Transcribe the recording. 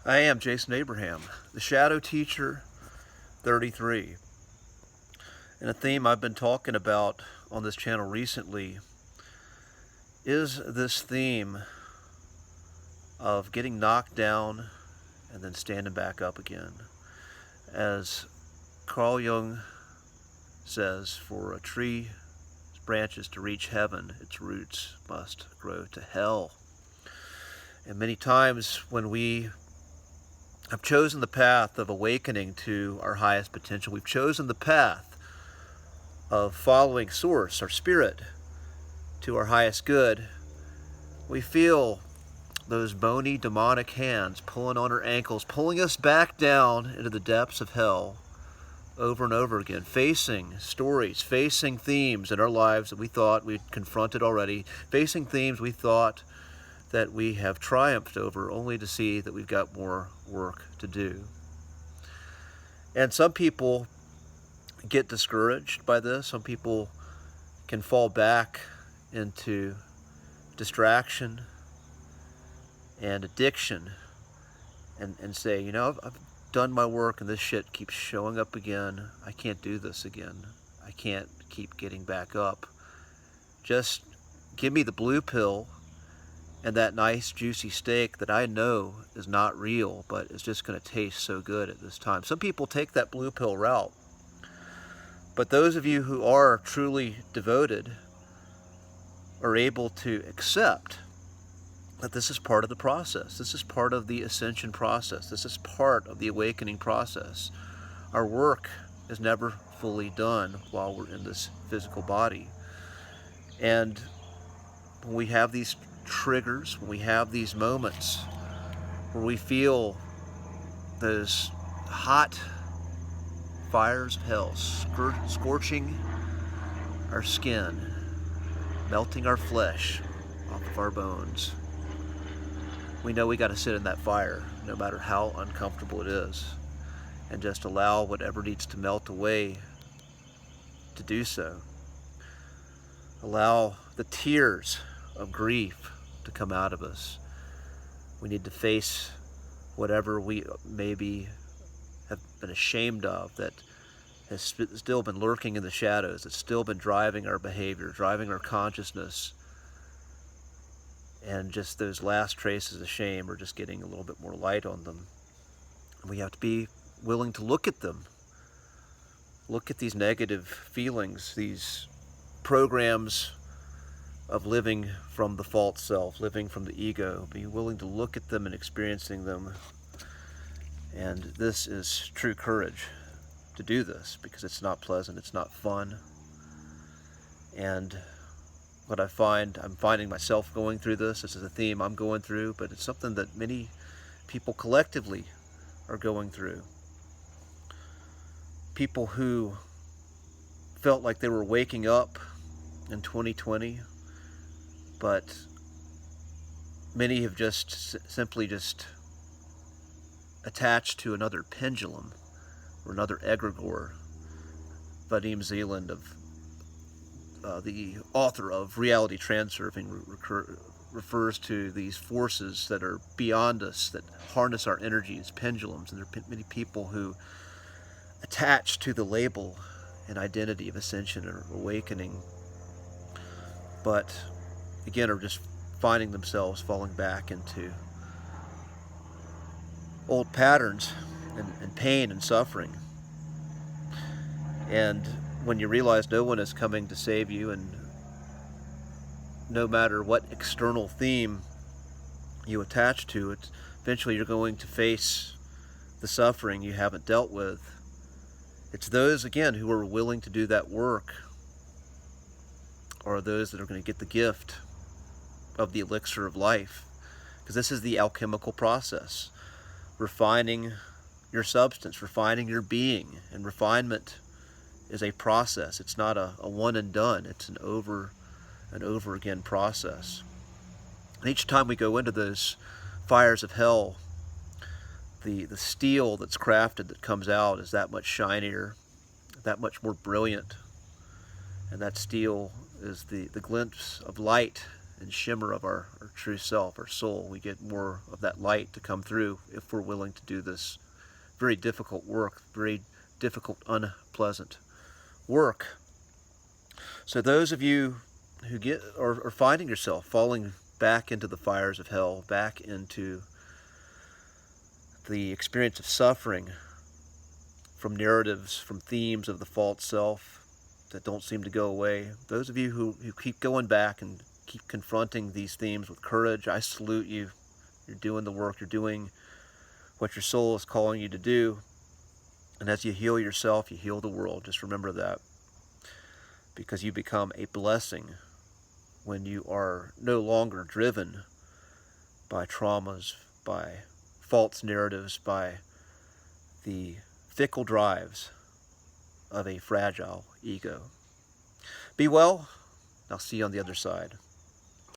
I am Jason Abraham, the Shadow Teacher 33. And a theme I've been talking about on this channel recently is this theme of getting knocked down and then standing back up again. As Carl Jung says, for a tree's branches to reach heaven, its roots must grow to hell. And many times when we have chosen the path of awakening to our highest potential, we've chosen the path of following Source, our spirit, to our highest good, we feel those bony demonic hands pulling on our ankles, pulling us back down into the depths of hell over and over again, facing stories, facing themes in our lives that we thought we'd confronted already, facing themes we thought that we have triumphed over, only to see that we've got more work to do. And some people get discouraged by this. Some people can fall back into distraction and addiction and say, you know, I've done my work and this shit keeps showing up again. I can't do this again. I can't keep getting back up. Just give me the blue pill and that nice juicy steak that I know is not real, but is just going to taste so good at this time. Some people take that blue pill route. But those of you who are truly devoted are able to accept that this is part of the process. This is part of the ascension process. This is part of the awakening process. Our work is never fully done while we're in this physical body. And when we have these triggers, when we have these moments where we feel those hot fires of hell scorching our skin, melting our flesh off of our bones, we know we got to sit in that fire no matter how uncomfortable it is, and just allow whatever needs to melt away to do so. Allow the tears of grief to come out of us. We need to face whatever we maybe have been ashamed of that has still been lurking in the shadows, that's still been driving our behavior, driving our consciousness. And just those last traces of shame are just getting a little bit more light on them. And we have to be willing to look at them. Look at these negative feelings, these programs of living from the false self, living from the ego. Be willing to look at them and experiencing them. And this is true courage to do this, because it's not pleasant, it's not fun. And what I'm finding myself going through this is a theme I'm going through, but it's something that many people collectively are going through. People who felt like they were waking up in 2020, but many have just simply attached to another pendulum or another egregore. Vadim Zeland, the author of Reality Transurfing, refers to these forces that are beyond us, that harness our energy as pendulums. And there are many people who attach to the label and identity of ascension or awakening, but again are just finding themselves falling back into old patterns and pain and suffering. And when you realize no one is coming to save you, and no matter what external theme you attach to it, eventually you're going to face the suffering you haven't dealt with. It's those, again, who are willing to do that work are those that are going to get the gift of the elixir of life, because this is the alchemical process. Refining your substance, refining your being, and refinement is a process. It's not a one and done. It's an over and over again process. And each time we go into those fires of hell, the steel that's crafted that comes out is that much shinier, that much more brilliant. And that steel is the glimpse of light and shimmer of our true self, our soul. We get more of that light to come through if we're willing to do this very difficult work, very difficult, unpleasant work. So those of you who are finding yourself falling back into the fires of hell, back into the experience of suffering from narratives, from themes of the false self that don't seem to go away, those of you who keep going back and keep confronting these themes with courage, I salute you. You're doing the work, you're doing what your soul is calling you to do. And as you heal yourself, you heal the world. Just remember that. Because you become a blessing when you are no longer driven by traumas, by false narratives, by the fickle drives of a fragile ego. Be well. I'll see you on the other side.